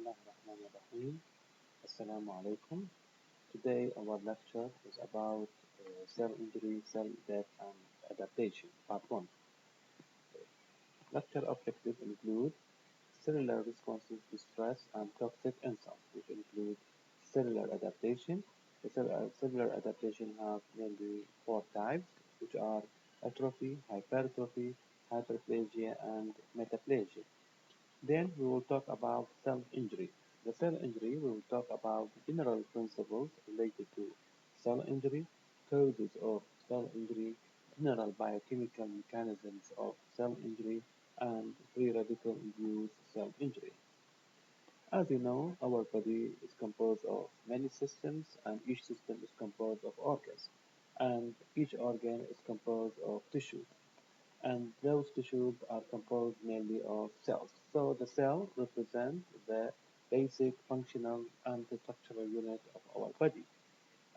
Bismillahirrahmanirrahim. Assalamu alaikum. Today our lecture is about cell injury, cell death and adaptation, part 1. Lecture objectives include cellular responses to stress and toxic insults, which include cellular adaptation. The cellular adaptation have mainly four types, which are atrophy, hypertrophy, hyperplasia and metaplasia. Then we will talk about cell injury. The cell injury, we will talk about general principles related to cell injury, causes of cell injury, general biochemical mechanisms of cell injury, and free radical induced cell injury. As you know, our body is composed of many systems, and each system is composed of organs, and each organ is composed of tissues, and those tissues are composed mainly of cells. So the cell represents the basic functional and the structural unit of our body.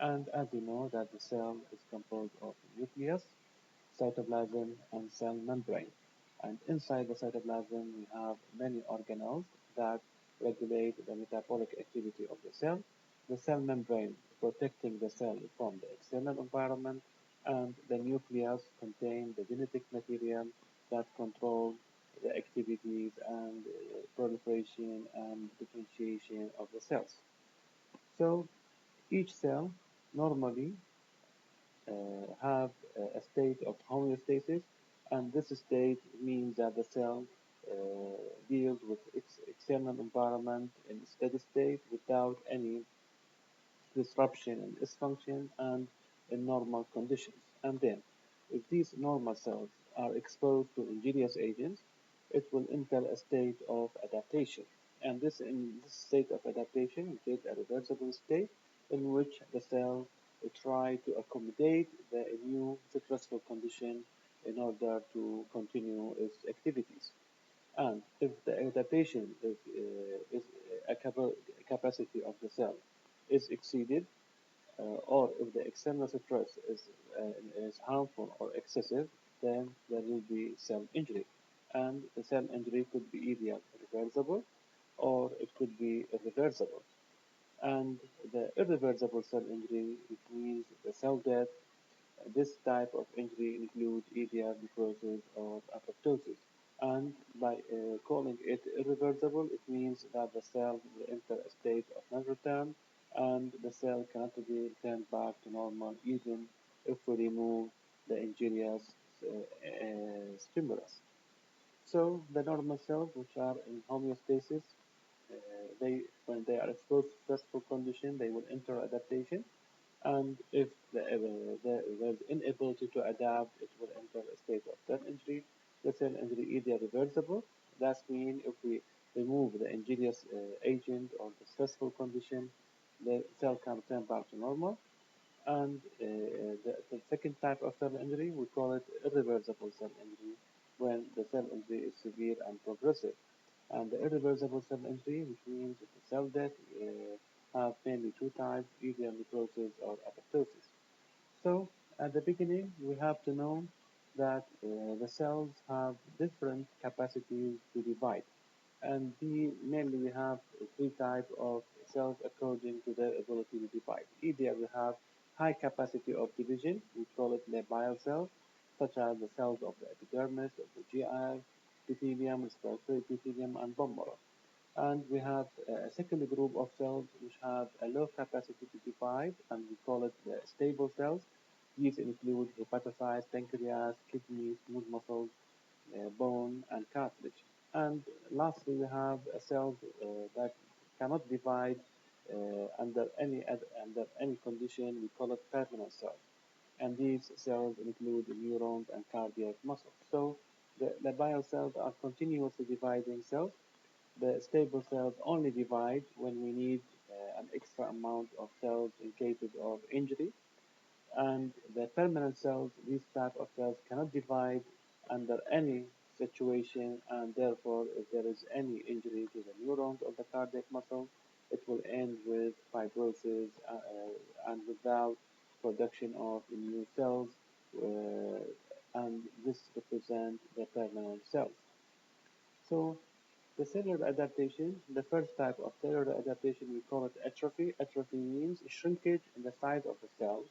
And as you know that the cell is composed of nucleus, cytoplasm, and cell membrane. And inside the cytoplasm, we have many organelles that regulate the metabolic activity of the cell. The cell membrane protecting the cell from the external environment, and the nucleus contain the genetic material that control the activities and proliferation and differentiation of the cells. So each cell normally have a state of homeostasis, and this state means that the cell deals with its external environment in steady state without any disruption and dysfunction and in normal conditions. And then, if these normal cells are exposed to injurious agents, it will enter a state of adaptation. And this state of adaptation is a reversible state in which the cell will try to accommodate the new stressful condition in order to continue its activities. And if the adaptation is a capacity of the cell is exceeded, or if the external stress is harmful or excessive, then there will be cell injury. And the cell injury could be either reversible or it could be irreversible. And the irreversible cell injury, which means the cell death, this type of injury includes either necrosis or apoptosis. And by calling it irreversible, it means that the cell will enter a state of non-return and the cell cannot be returned back to normal even if we remove the injurious stimulus. So the normal cells, which are in homeostasis, when they are exposed to stressful condition, they will enter adaptation, and if there's inability to adapt, it will enter a state of cell injury. The cell injury either reversible, that means if we remove the injurious agent or the stressful condition, the cell can return back to normal. And the second type of cell injury, we call it irreversible cell injury, when the cell injury is severe and progressive. And the irreversible cell injury, which means that the cell death, have mainly two types, either necrosis or apoptosis. So at the beginning, we have to know that the cells have different capacities to divide. And mainly we have three types of cells according to their ability to divide. Either we have high capacity of division, we call it labile cells, such as the cells of the epidermis, of the GI, epithelium, respiratory epithelium, and bone marrow. And we have a second group of cells which have a low capacity to divide, and we call it the stable cells. These include hepatocytes, pancreas, kidneys, smooth muscles, bone, and cartilage. And lastly, we have cells that cannot divide under any condition. We call it permanent cells. And these cells include the neurons and cardiac muscle. So the bile cells are continuously dividing cells. The stable cells only divide when we need an extra amount of cells in cases of injury. And the permanent cells, these type of cells cannot divide under any situation, and therefore if there is any injury to the neurons of the cardiac muscle, it will end with fibrosis and without production of immune cells, and this represents the permanent cells. So The cellular adaptation, the first type of cellular adaptation, we call it atrophy. Atrophy means shrinkage in the size of the cell,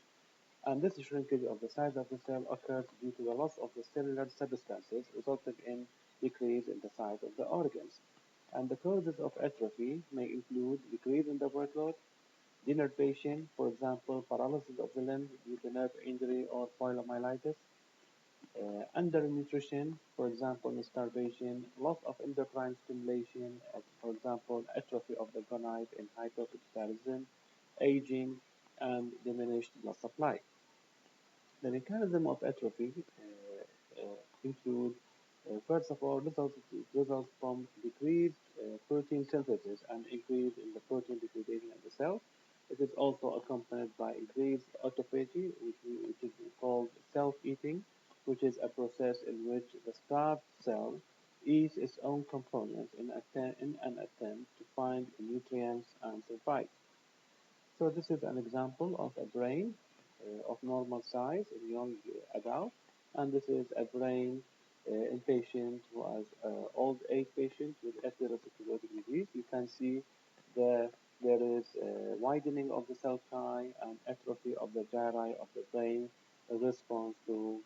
and this shrinkage of the size of the cell occurs due to the loss of the cellular substances, resulting in decrease in the size of the organs. And the causes of atrophy may include decrease in the workload, denervation, for example, paralysis of the limbs due to nerve injury or polymyelitis, undernutrition, for example, starvation, loss of endocrine stimulation, for example, atrophy of the gonad in hypopituitarism, aging, and diminished blood supply. The mechanism of atrophy include, first of all, results from decreased protein synthesis and increase in the protein degradation in the cell. It is also accompanied by increased autophagy, which is called self-eating, which is a process in which the starved cell eats its own components in an attempt to find nutrients and survive. So this is an example of a brain of normal size in young adult, and this is a brain in patient who has old age patient with atherosclerotic disease. You can see the there is widening of the sulci and atrophy of the gyri of the brain in response to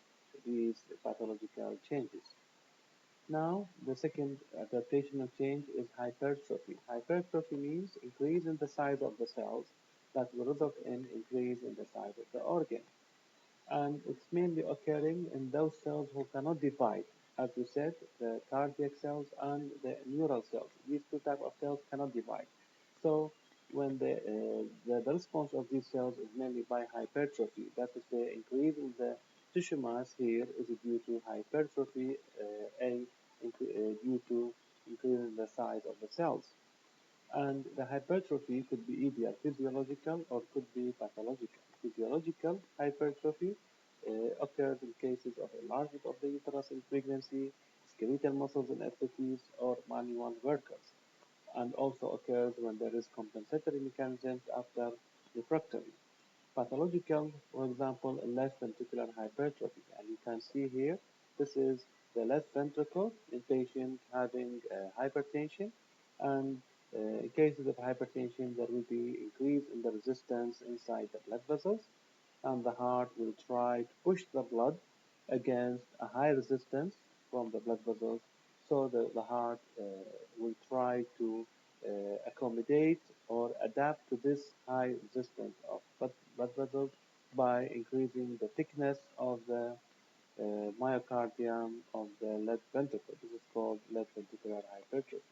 these pathological changes. Now, the second adaptational change is hypertrophy. Hypertrophy means increase in the size of the cells that will result in increase in the size of the organ. And it's mainly occurring in those cells who cannot divide. As we said, the cardiac cells and the neural cells. These two types of cells cannot divide. So when the response of these cells is mainly by hypertrophy, that is the increase in the tissue mass here is due to hypertrophy, due to increase in the size of the cells. And the hypertrophy could be either physiological or could be pathological. Physiological hypertrophy occurs in cases of enlargement of the uterus in pregnancy, skeletal muscles in athletes, or manual workers, and also occurs when there is compensatory mechanisms after refractory. Pathological, for example, left ventricular hypertrophy. And you can see here, this is the left ventricle in patients having hypertension. And in cases of hypertension, there will be increase in the resistance inside the blood vessels, and the heart will try to push the blood against a high resistance from the blood vessels. So the heart will try to accommodate or adapt to this high resistance of blood vessels by increasing the thickness of the myocardium of the left ventricle. This is called left ventricular hypertrophy.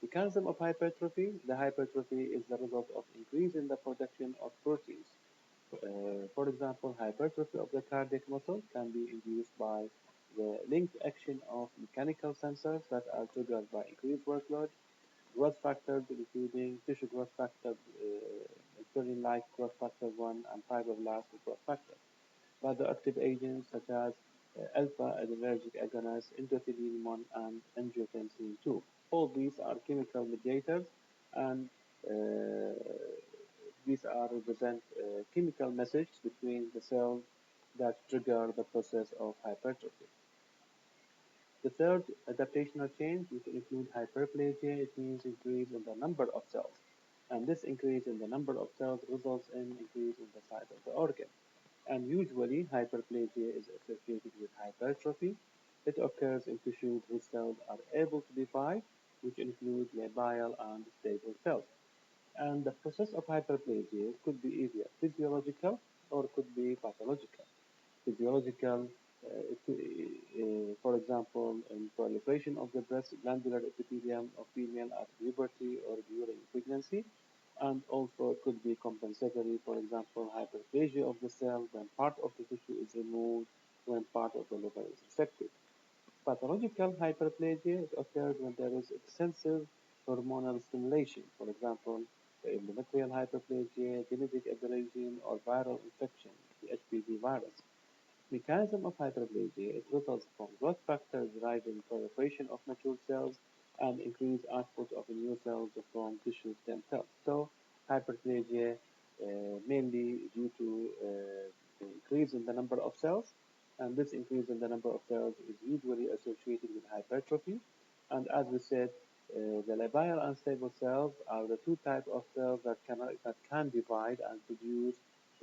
Mechanism of hypertrophy. The hypertrophy is the result of increase in the production of proteins. For example, hypertrophy of the cardiac muscle can be induced by the linked action of mechanical sensors that are triggered by increased workload, growth factors including tissue growth factor, insulin-like growth factor 1, and fibroblast growth factor. Bioactive agents such as alpha-adrenergic agonists, endothelin 1, and angiotensin 2. All these are chemical mediators, and uh, these are represent chemical message between the cells that trigger the process of hypertrophy. The third adaptational change, which include hyperplasia, it means increase in the number of cells. And this increase in the number of cells results in increase in the size of the organ. And usually hyperplasia is associated with hypertrophy. It occurs in tissues whose cells are able to divide, which include labile and stable cells. And the process of hyperplasia could be either physiological or could be pathological. Physiological, for example, in proliferation of the breast glandular epithelium of female at puberty or during pregnancy, and also it could be compensatory, for example, hyperplasia of the cell when part of the tissue is removed, when part of the liver is affected. Pathological hyperplasia occurs when there is excessive hormonal stimulation, for example, endometrial hyperplasia, genetic aberration, or viral infection, the HPV virus. Mechanism of hyperplasia, it results from growth factors driving proliferation of mature cells and increased output of immune cells from tissue stem cells. So hyperplasia mainly due to the increase in the number of cells, and this increase in the number of cells is usually associated with hypertrophy. And as we said, the labile unstable cells are the two types of cells that can divide and produce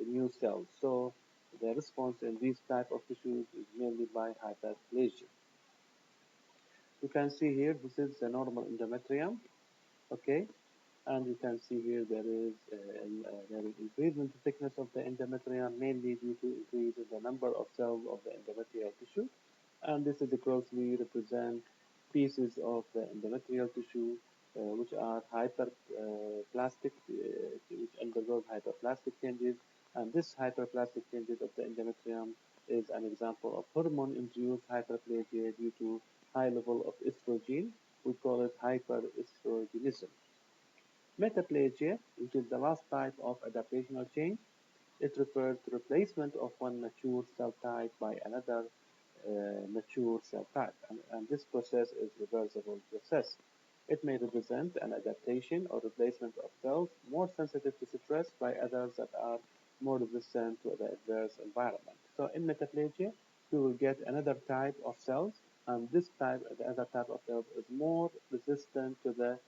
new cells. So the response in these type of tissues is mainly by hyperplasia. You can see here, this is the normal endometrium, okay? And you can see here there is increase in the thickness of the endometrium, mainly due to increase in the number of cells of the endometrial tissue. And this is closely represent pieces of the endometrial tissue which are hyperplastic, which undergoes hyperplastic changes. And this hyperplastic changes of the endometrium is an example of hormone-induced hyperplasia due to high level of estrogen. We call it hyperestrogenism. Metaplasia, which is the last type of adaptational change, it refers to replacement of one mature cell type by another mature cell type, and this process is reversible process. It may represent an adaptation or replacement of cells more sensitive to stress by others that are more resistant to the adverse environment. So in metaplasia, we will get another type of cells, and this type, the other type of cells, is more resistant to the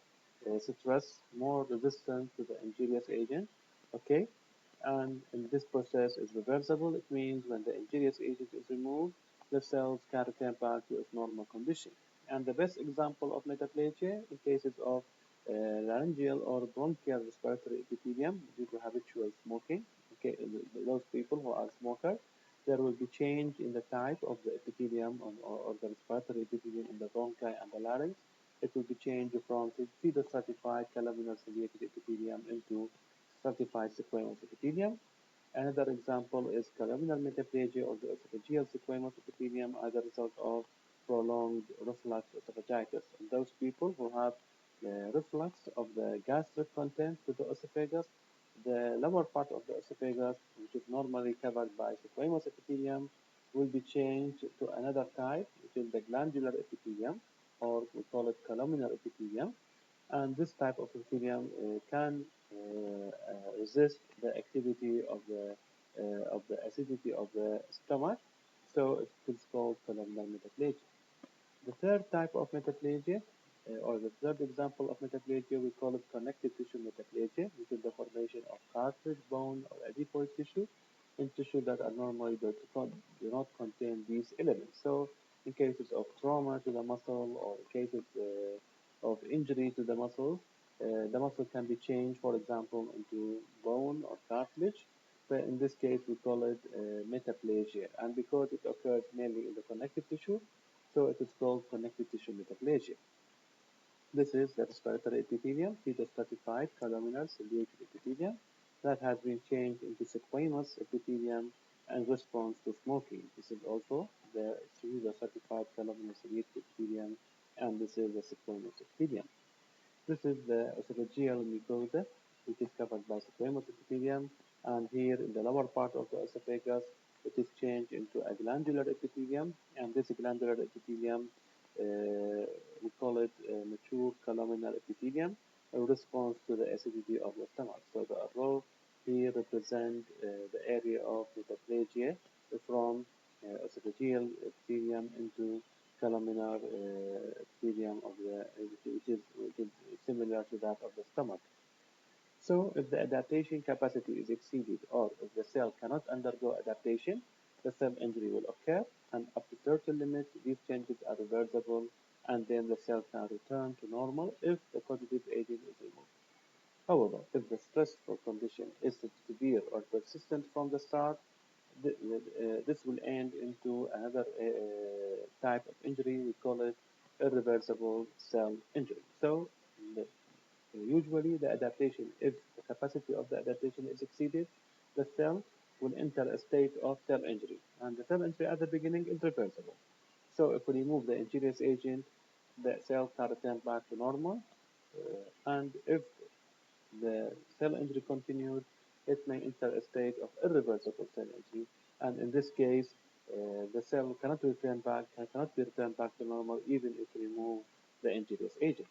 stress, more resistant to the injurious agent. Okay, and this process is reversible. It means when the injurious agent is removed, the cells can return back to its normal condition. And the best example of metaplasia in cases of laryngeal or bronchial respiratory epithelium due to habitual smoking. Okay, those people who are smokers, there will be change in the type of the epithelium or the respiratory epithelium in the bronchi and the larynx. It will be changed from pseudostratified columnar ciliated epithelium into stratified squamous epithelium. Another example is columnar metaplasia or the esophageal squamous epithelium as a result of prolonged reflux esophagitis. And those people who have the reflux of the gastric content to the esophagus, the lower part of the esophagus, which is normally covered by squamous epithelium, will be changed to another type, which is the glandular epithelium, or we call it columnar epithelium. And this type of epithelium can resist the activity of the acidity of the stomach, so it is called columnar metaplasia. The third type of metaplasia, or the third example of metaplasia, we call it connective tissue metaplasia, which is the formation of cartilage, bone, or adipose tissue in tissue that are normally do not contain these elements. So, in cases of trauma to the muscle or cases of injury to the muscle can be changed, for example, into bone or cartilage. But in this case, we call it metaplasia. And because it occurs mainly in the connective tissue, so it is called connective tissue metaplasia. This is the respiratory epithelium, pseudostratified columnar ciliated epithelium that has been changed into squamous epithelium in response to smoking. This is also the pseudostratified columnar ciliated epithelium, and this is the squamous epithelium. This is the esophageal mucosa, which is covered by squamous epithelium, and here in the lower part of the esophagus, it is changed into a glandular epithelium, and this glandular epithelium, we call it mature columnar epithelium, in response to the acidity of the stomach. So the row here represent the area of metaplasia from esophageal epithelium into columnar epithelium of the which is similar to that of the stomach. So if the adaptation capacity is exceeded or if the cell cannot undergo adaptation, the cell injury will occur, and up to certain limit, these changes are reversible, and then the cell can return to normal if the causative agent is removed. However, if the stressful condition is severe or persistent from the start, this will end into another type of injury. We call it irreversible cell injury. So, usually the adaptation, if the capacity of the adaptation is exceeded, the cell will enter a state of cell injury. And the cell injury at the beginning is reversible. So if we remove the injurious agent, the cell can return back to normal. And if the cell injury continues, it may enter a state of irreversible cell injury. And in this case, the cell cannot be returned back to normal even if we remove the injurious agent.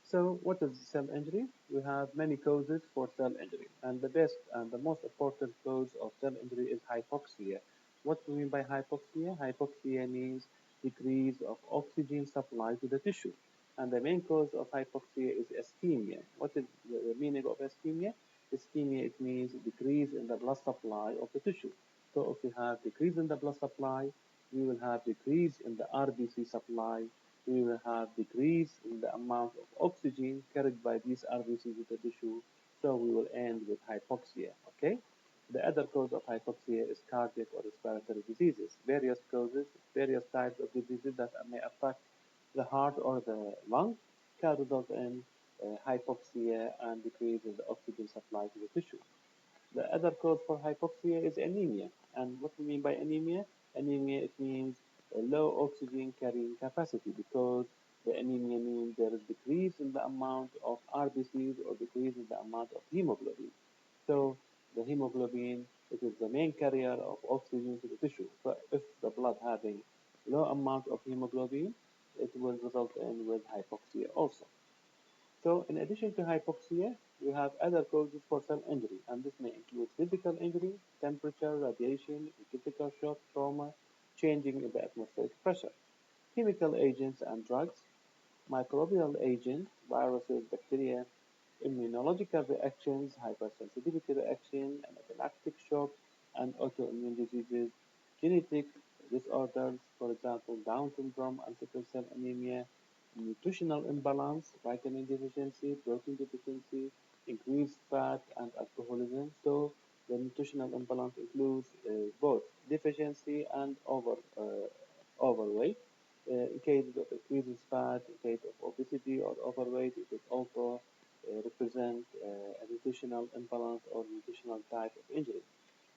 So what is cell injury? We have many causes for cell injury, and the best and the most important cause of cell injury is hypoxia. What do we mean by hypoxia? Hypoxia means decrease of oxygen supply to the tissue. And the main cause of hypoxia is ischemia. What is the meaning of ischemia? Ischemia, it means decrease in the blood supply of the tissue. So if we have decrease in the blood supply, we will have decrease in the RBC supply. We will have decrease in the amount of oxygen carried by these RBCs to the tissue. So we will end with hypoxia. Okay. The other cause of hypoxia is cardiac or respiratory diseases. Various causes, various types of diseases that may affect the heart or the lung can result in hypoxia and decrease in the oxygen supply to the tissue. The other cause for hypoxia is anemia. And what we mean by anemia? Anemia, it means a low oxygen carrying capacity because the anemia means there is decrease in the amount of RBCs or decrease in the amount of hemoglobin. So the hemoglobin, it is the main carrier of oxygen to the tissue. So if the blood having low amount of hemoglobin, it will result in with hypoxia also. So in addition to hypoxia, we have other causes for cell injury, and this may include physical injury, temperature, radiation, electrical shock, trauma, changing in the atmospheric pressure, chemical agents and drugs, microbial agents, viruses, bacteria, immunological reactions, hypersensitivity reaction, anaphylactic shock, and autoimmune diseases, genetic disorders, for example, Down syndrome and sickle cell anemia, nutritional imbalance, vitamin deficiency, protein deficiency, increased fat, and alcoholism. So the nutritional imbalance includes both deficiency and overweight. In cases of increased fat, in case of obesity or overweight, it could also represent a nutritional imbalance or nutritional type of injury.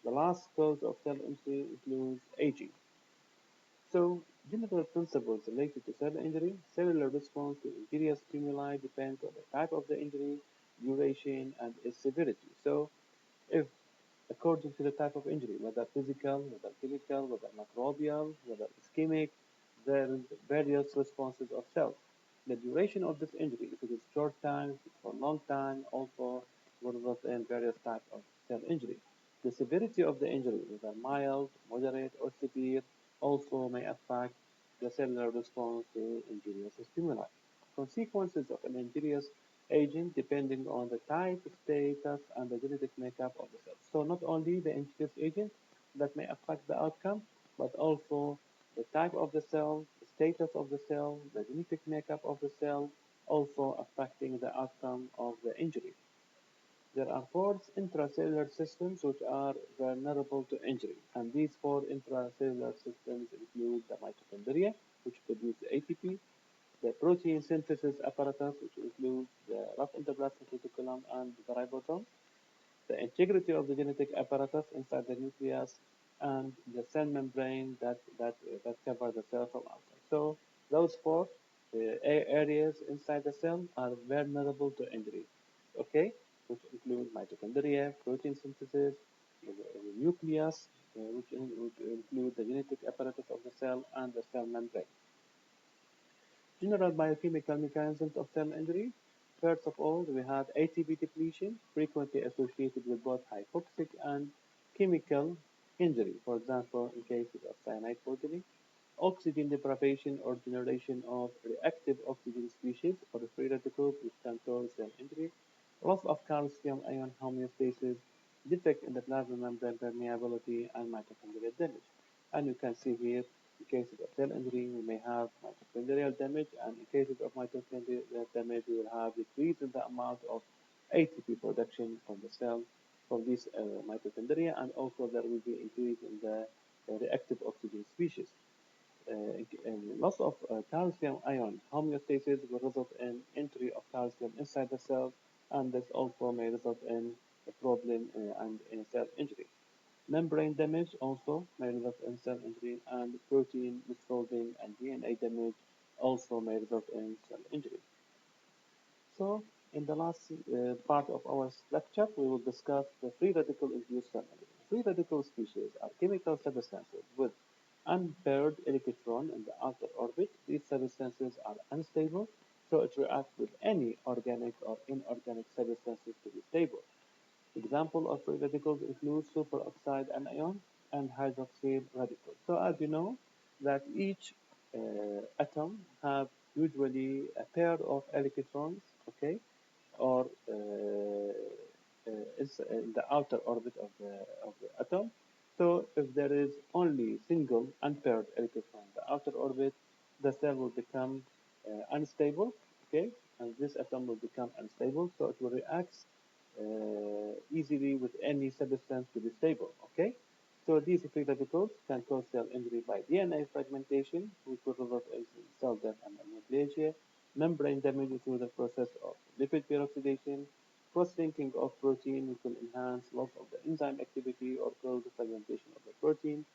The last cause of cell injury includes aging. So, general principles related to cell injury, cellular response to injurious stimuli depends on the type of the injury, duration, and its severity. So, if according to the type of injury, whether physical, whether chemical, whether microbial, whether ischemic, there is various responses of cells. The duration of this injury, if it is short time, if it's for long time, also will result in various types of cell injury. The severity of the injury, whether mild, moderate, or severe, also may affect the cellular response to injurious stimuli. Consequences of an injurious agent depending on the type, status, and the genetic makeup of the cell. So not only the injurious agent that may affect the outcome, but also the type of the cell, the status of the cell, the genetic makeup of the cell, also affecting the outcome of the injury. There are four intracellular systems which are vulnerable to injury, and these four intracellular systems include the mitochondria, which produce ATP, the protein synthesis apparatus, which includes the rough endoplasmic reticulum and the ribosome, the integrity of the genetic apparatus inside the nucleus, and the cell membrane that cover the cell from outside. So those four areas inside the cell are vulnerable to injury. Okay, which include mitochondria, protein synthesis, the nucleus, which include the genetic apparatus of the cell, and the cell membrane. General biochemical mechanisms of cell injury. First of all, we have ATP depletion, frequently associated with both hypoxic and chemical injury. For example, in cases of cyanide poisoning, oxygen deprivation or generation of reactive oxygen species or free radicals which can cause cell injury, loss of calcium ion homeostasis, defect in the plasma membrane permeability, and mitochondrial damage. And you can see here, in cases of cell injury, we may have mitochondrial damage, and in cases of mitochondrial damage, we will have decrease in the amount of ATP production from the cell from these mitochondria, and also there will be increase in the reactive oxygen species. Loss of calcium ion homeostasis will result in entry of calcium inside the cell, and this also may result in a problem and in cell injury. Membrane damage also may result in cell injury, and protein misfolding and DNA damage also may result in cell injury. So, in the last part of our lecture, we will discuss the free radical induced cell injury. Free radical species are chemical substances with unpaired electron in the outer orbit. These substances are unstable, so it reacts with any organic or inorganic substances to be stable. Example of free radicals include superoxide anion and hydroxyl radicals. So as you know, that each atom have usually a pair of electrons, okay, or is in the outer orbit of the atom. So if there is only single unpaired electron in the outer orbit, the cell will become unstable, okay, and this atom will become unstable, so it will react easily with any substance to be stable, okay. So these free radicals can cause cell injury by DNA fragmentation, which will result in cell death and metaplasia, membrane damage through the process of lipid peroxidation, cross-linking of protein, which will enhance loss of the enzyme activity or cause the fragmentation of the protein.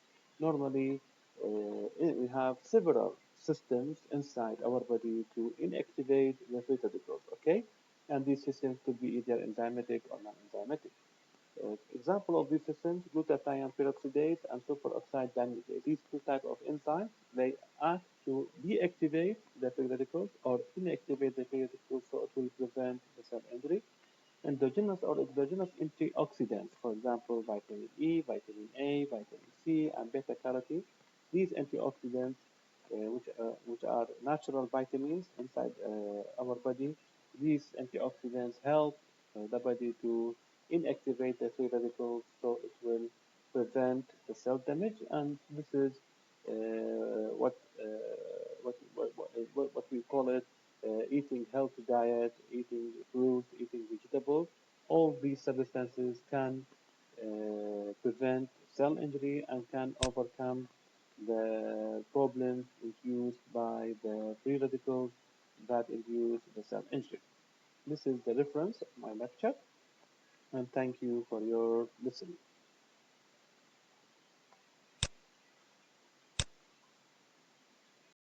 Normally, we have several systems inside our body to inactivate the free radicals, okay? And these systems could be either enzymatic or non-enzymatic. Example of these systems, glutathione peroxidase and superoxide dismutase. These two types of enzymes, they act to deactivate the free radicals or inactivate the free radicals so it will prevent the cell injury. Endogenous or exogenous antioxidants, for example, vitamin E, vitamin A, vitamin C, and beta carotene. These antioxidants, which are natural vitamins inside our body, these antioxidants help the body to inactivate the free radicals so it will prevent the cell damage. And this is uh, what, uh, what we call it eating healthy diet, eating fruit, eating vegetables. All these substances can prevent cell injury and can overcome the problems induced by the free radicals that induce the cell injury. This is the reference of my lecture, and thank you for your listening.